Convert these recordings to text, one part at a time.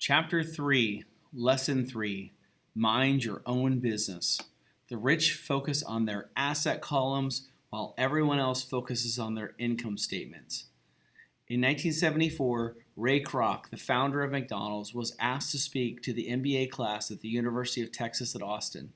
Chapter 3, Lesson 3, Mind Your Own Business. The rich focus on their asset columns while everyone else focuses on their income statements. In 1974, Ray Kroc, the founder of McDonald's, was asked to speak to the MBA class at the University of Texas at Austin.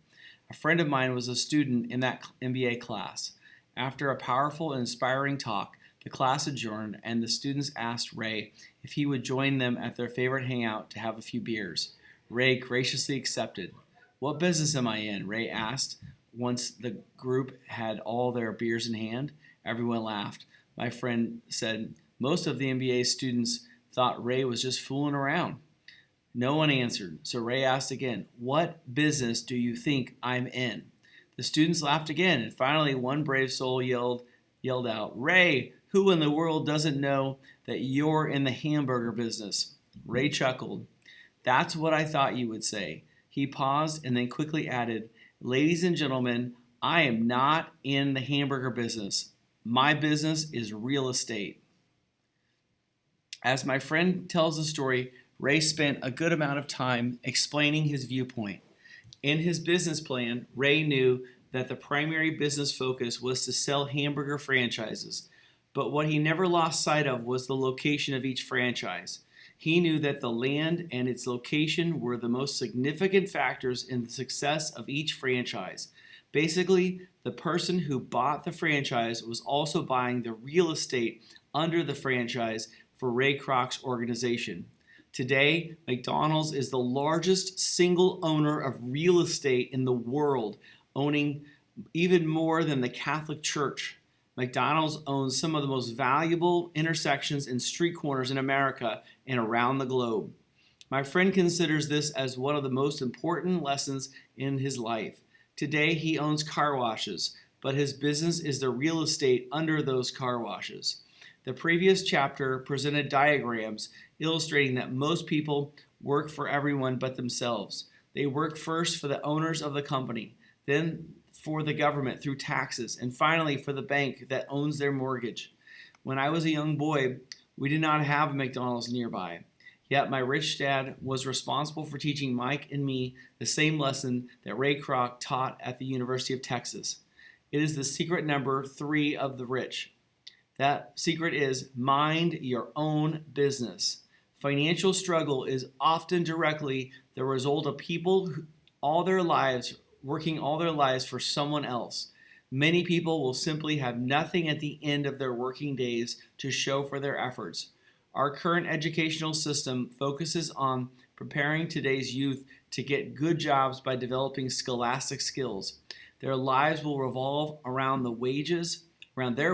A friend of mine was a student in that MBA class. After a powerful and inspiring talk, the class adjourned, and the students asked Ray if he would join them at their favorite hangout to have a few beers. Ray graciously accepted. "What business am I in?" Ray asked once the group had all their beers in hand. Everyone laughed. My friend said most of the MBA students thought Ray was just fooling around. No one answered, so Ray asked again, "What business do you think I'm in?" The students laughed again, and finally one brave soul yelled out, "Ray, who in the world doesn't know that you're in the hamburger business?" Ray chuckled. "That's what I thought you would say." He paused and then quickly added, "Ladies and gentlemen, I am not in the hamburger business. My business is real estate." As my friend tells the story, Ray spent a good amount of time explaining his viewpoint. In his business plan, Ray knew that the primary business focus was to sell hamburger franchises, but what he never lost sight of was the location of each franchise. He knew that the land and its location were the most significant factors in the success of each franchise. Basically, the person who bought the franchise was also buying the real estate under the franchise for Ray Kroc's organization. Today, McDonald's is the largest single owner of real estate in the world, owning even more than the Catholic Church. McDonald's owns some of the most valuable intersections and street corners in America and around the globe. My friend considers this as one of the most important lessons in his life. Today, he owns car washes, but his business is the real estate under those car washes. The previous chapter presented diagrams illustrating that most people work for everyone but themselves. They work first for the owners of the company, then for the government through taxes, and finally for the bank that owns their mortgage. When I was a young boy, we did not have a McDonald's nearby. Yet my rich dad was responsible for teaching Mike and me the same lesson that Ray Kroc taught at the University of Texas. It is the secret number 3 of the rich. That secret is mind your own business. Financial struggle is often directly the result of people working all their lives for someone else. Many people will simply have nothing at the end of their working days to show for their efforts. Our current educational system focuses on preparing today's youth to get good jobs by developing scholastic skills. Their lives will revolve around their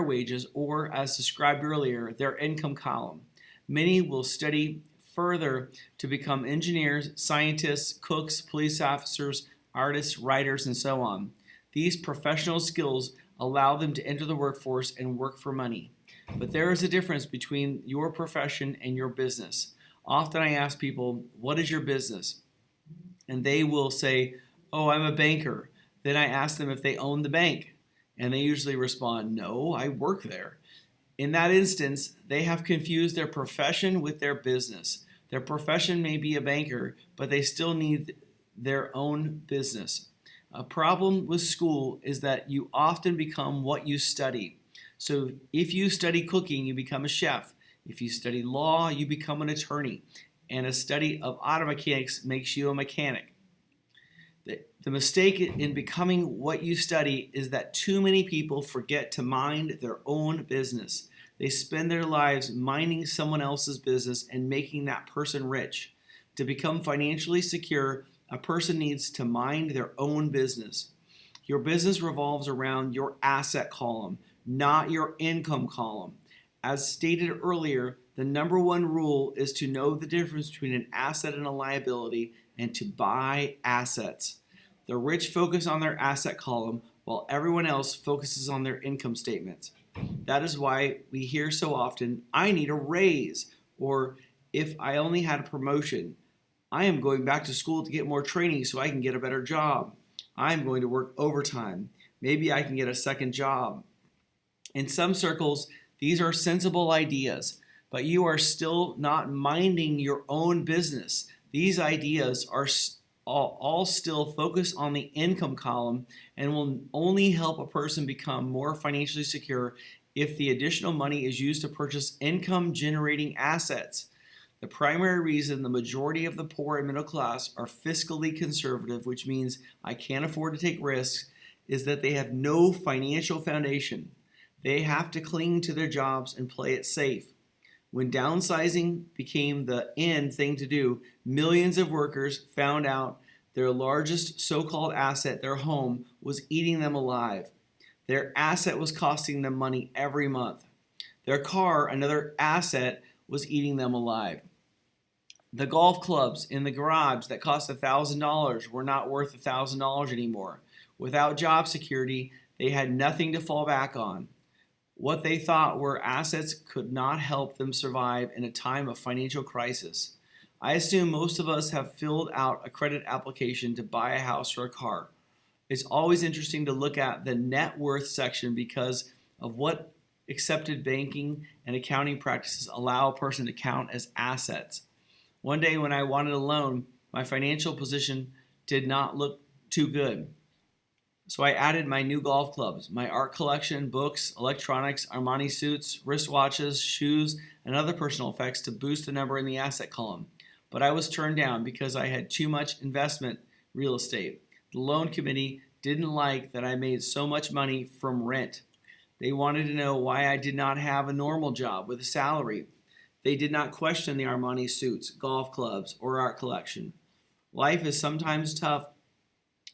wages, or, as described earlier, their income column. Many will study further to become engineers, scientists, cooks, police officers, artists, writers, and so on. These professional skills allow them to enter the workforce and work for money. But there is a difference between your profession and your business. Often I ask people, "What is your business?" And they will say, "Oh, I'm a banker." Then I ask them if they own the bank. And they usually respond, "No, I work there." In that instance, they have confused their profession with their business. Their profession may be a banker, but they still need their own business. A problem with school is that you often become what you study. So if you study cooking, you become a chef. If you study law, you become an attorney. And a study of auto mechanics makes you a mechanic. The mistake in becoming what you study is that too many people forget to mind their own business. They spend their lives minding someone else's business and making that person rich. To become financially secure, a person needs to mind their own business. Your business revolves around your asset column, not your income column. As stated earlier, the number one rule is to know the difference between an asset and a liability and to buy assets. The rich focus on their asset column while everyone else focuses on their income statements. That is why we hear so often, "I need a raise," or "If I only had a promotion," "I am going back to school to get more training so I can get a better job," "I'm going to work overtime, maybe I can get a second job." In some circles, these are sensible ideas, but you are still not minding your own business. These ideas are all still focused on the income column and will only help a person become more financially secure if the additional money is used to purchase income generating assets. The primary reason the majority of the poor and middle class are fiscally conservative, which means I can't afford to take risks, is that they have no financial foundation. They have to cling to their jobs and play it safe. When downsizing became the in thing to do, millions of workers found out their largest so-called asset, their home, was eating them alive. Their asset was costing them money every month. Their car, another asset, was eating them alive. The golf clubs in the garage that cost $1,000 were not worth $1,000 anymore. Without job security, they had nothing to fall back on. What they thought were assets could not help them survive in a time of financial crisis. I assume most of us have filled out a credit application to buy a house or a car. It's always interesting to look at the net worth section because of what accepted banking and accounting practices allow a person to count as assets. One day when I wanted a loan, my financial position did not look too good. So I added my new golf clubs, my art collection, books, electronics, Armani suits, wristwatches, shoes, and other personal effects to boost the number in the asset column. But I was turned down because I had too much investment real estate. The loan committee didn't like that I made so much money from rent. They wanted to know why I did not have a normal job with a salary. They did not question the Armani suits, golf clubs, or art collection. Life is sometimes tough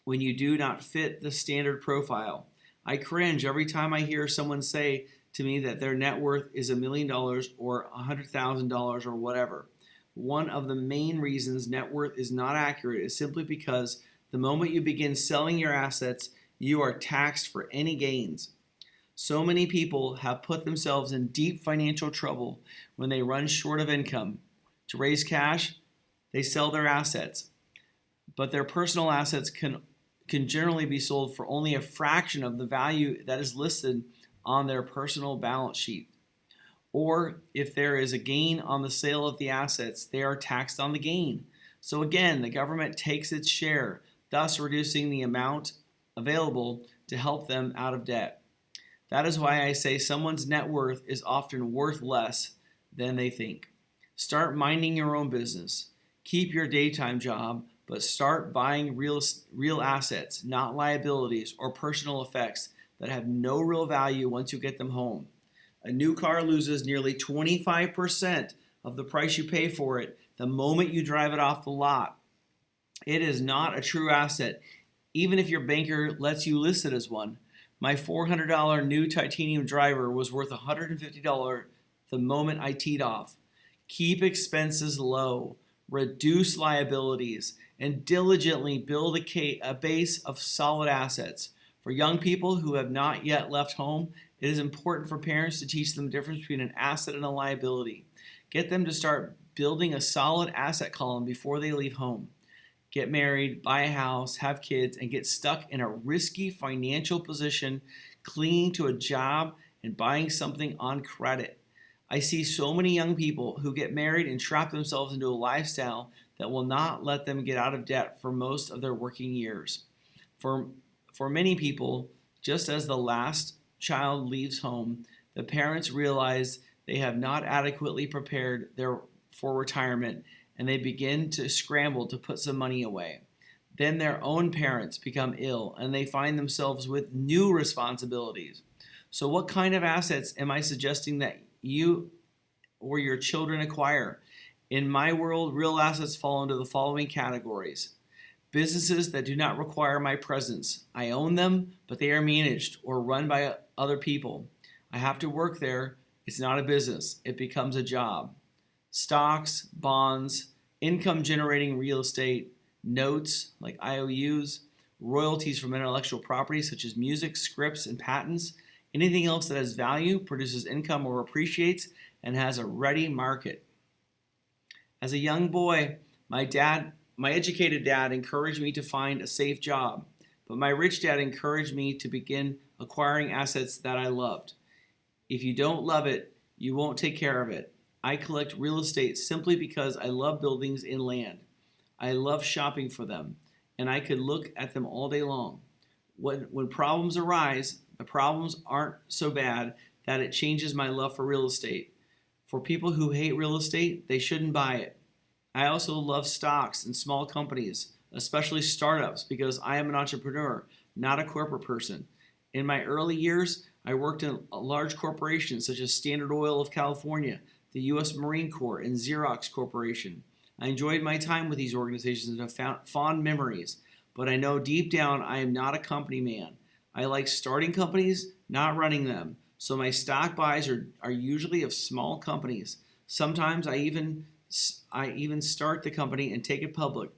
when you do not fit the standard profile. I cringe every time I hear someone say to me that their net worth is $1 million or $100,000 or whatever. One of the main reasons net worth is not accurate is simply because the moment you begin selling your assets, you are taxed for any gains. So many people have put themselves in deep financial trouble when they run short of income. To raise cash, they sell their assets, but their personal assets can generally be sold for only a fraction of the value that is listed on their personal balance sheet. Or if there is a gain on the sale of the assets, they are taxed on the gain. So again, the government takes its share, thus reducing the amount available to help them out of debt. That is why I say someone's net worth is often worth less than they think. Start minding your own business. Keep your daytime job, but start buying real assets, not liabilities or personal effects that have no real value once you get them home. A new car loses nearly 25% of the price you pay for it the moment you drive it off the lot. It is not a true asset, even if your banker lets you list it as one. My $400 new titanium driver was worth $150 the moment I teed off. Keep expenses low, reduce liabilities, and diligently build a base of solid assets. For young people who have not yet left home, it is important for parents to teach them the difference between an asset and a liability. Get them to start building a solid asset column before they leave home. Get married, buy a house, have kids, and get stuck in a risky financial position, clinging to a job and buying something on credit. I see so many young people who get married and trap themselves into a lifestyle that will not let them get out of debt for most of their working years. For many people, just as the last child leaves home, the parents realize they have not adequately prepared for retirement, and they begin to scramble to put some money away. Then their own parents become ill, and they find themselves with new responsibilities. So what kind of assets am I suggesting that you or your children acquire? In my world, real assets fall into the following categories. Businesses that do not require my presence. I own them, but they are managed or run by other people. I have to work there. It's not a business. It becomes a job. Stocks, bonds, income generating real estate, notes like IOUs, royalties from intellectual property such as music, scripts, and patents. Anything else that has value, produces income, or appreciates, and has a ready market. As a young boy, my educated dad encouraged me to find a safe job, but my rich dad encouraged me to begin acquiring assets that I loved. If you don't love it, you won't take care of it. I collect real estate simply because I love buildings and land. I love shopping for them, and I could look at them all day long. When problems arise, the problems aren't so bad that it changes my love for real estate. For people who hate real estate, they shouldn't buy it. I also love stocks and small companies, especially startups, because I am an entrepreneur, not a corporate person. In my early years, I worked in large corporations such as Standard Oil of California, the U.S. Marine Corps, and Xerox Corporation. I enjoyed my time with these organizations and have found fond memories, but I know deep down I am not a company man. I like starting companies, not running them. So my stock buys are usually of small companies. Sometimes I even start the company and take it public.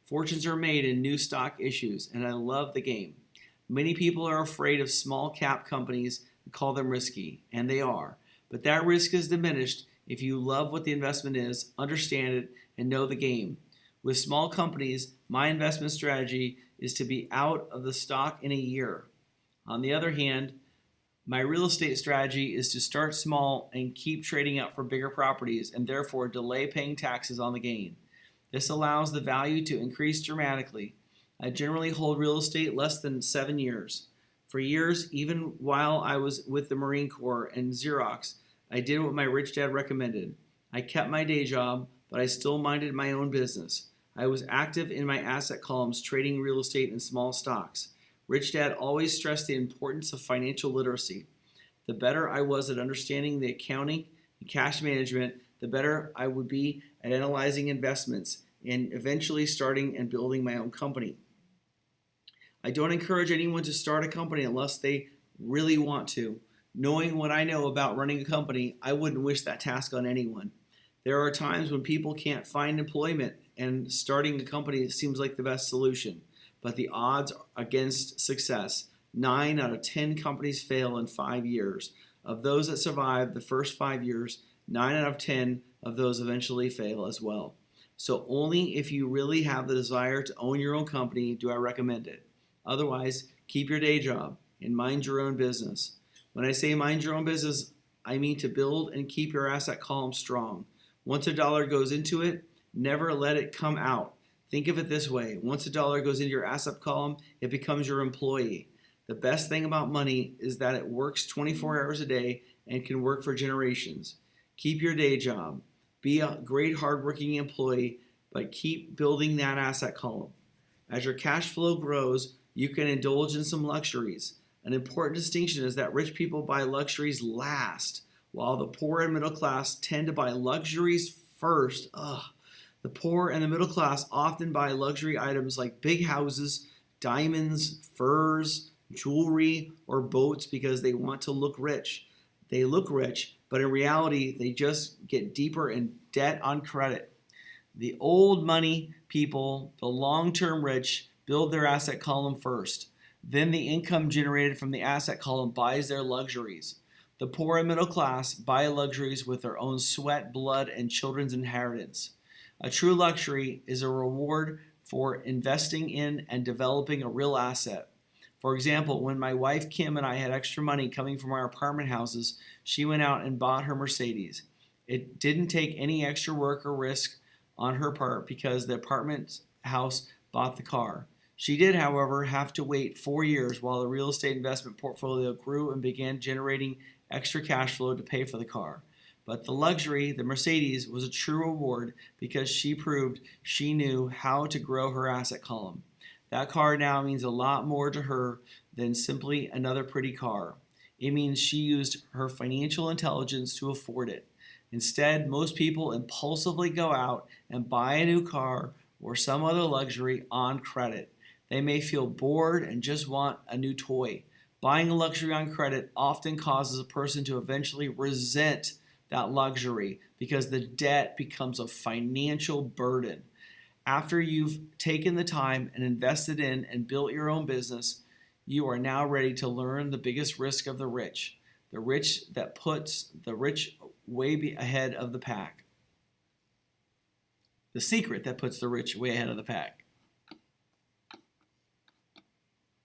Fortunes are made in new stock issues, and I love the game. Many people are afraid of small cap companies and call them risky, and they are. But that risk is diminished if you love what the investment is, understand it, and know the game. With small companies, my investment strategy is to be out of the stock in a year. On the other hand, my real estate strategy is to start small and keep trading up for bigger properties and therefore delay paying taxes on the gain. This allows the value to increase dramatically. I generally hold real estate less than 7 years. For years, even while I was with the Marine Corps and Xerox, I did what my rich dad recommended. I kept my day job, but I still minded my own business. I was active in my asset columns trading real estate and small stocks. Rich Dad always stressed the importance of financial literacy. The better I was at understanding the accounting and cash management, the better I would be at analyzing investments and eventually starting and building my own company. I don't encourage anyone to start a company unless they really want to. Knowing what I know about running a company, I wouldn't wish that task on anyone. There are times when people can't find employment and starting a company seems like the best solution. But the odds against success, 9 out of 10 companies fail in 5 years. Of those that survive the first 5 years, 9 out of 10 of those eventually fail as well. So only if you really have the desire to own your own company do I recommend it. Otherwise, keep your day job and mind your own business. When I say mind your own business, I mean to build and keep your asset column strong. Once a dollar goes into it, never let it come out. Think of it this way. Once a dollar goes into your asset column, it becomes your employee. The best thing about money is that it works 24 hours a day and can work for generations. Keep your day job. Be a great hardworking employee, but keep building that asset column. As your cash flow grows, you can indulge in some luxuries. An important distinction is that rich people buy luxuries last, while the poor and middle class tend to buy luxuries first. The poor and the middle class often buy luxury items like big houses, diamonds, furs, jewelry, or boats because they want to look rich. They look rich, but in reality, they just get deeper in debt on credit. The old money people, the long-term rich, build their asset column first. Then the income generated from the asset column buys their luxuries. The poor and middle class buy luxuries with their own sweat, blood, and children's inheritance. A true luxury is a reward for investing in and developing a real asset. For example, when my wife Kim and I had extra money coming from our apartment houses, she went out and bought her Mercedes. It didn't take any extra work or risk on her part because the apartment house bought the car. She did, however, have to wait 4 years while the real estate investment portfolio grew and began generating extra cash flow to pay for the car. But the luxury, the Mercedes, was a true reward because she proved she knew how to grow her asset column. That car now means a lot more to her than simply another pretty car. It means she used her financial intelligence to afford it. Instead, most people impulsively go out and buy a new car or some other luxury on credit. They may feel bored and just want a new toy. Buying a luxury on credit often causes a person to eventually resent that luxury because the debt becomes a financial burden. After you've taken the time and invested in and built your own business, you are now ready to learn the biggest risk of the rich that puts the rich way ahead of the pack. The secret that puts the rich way ahead of the pack.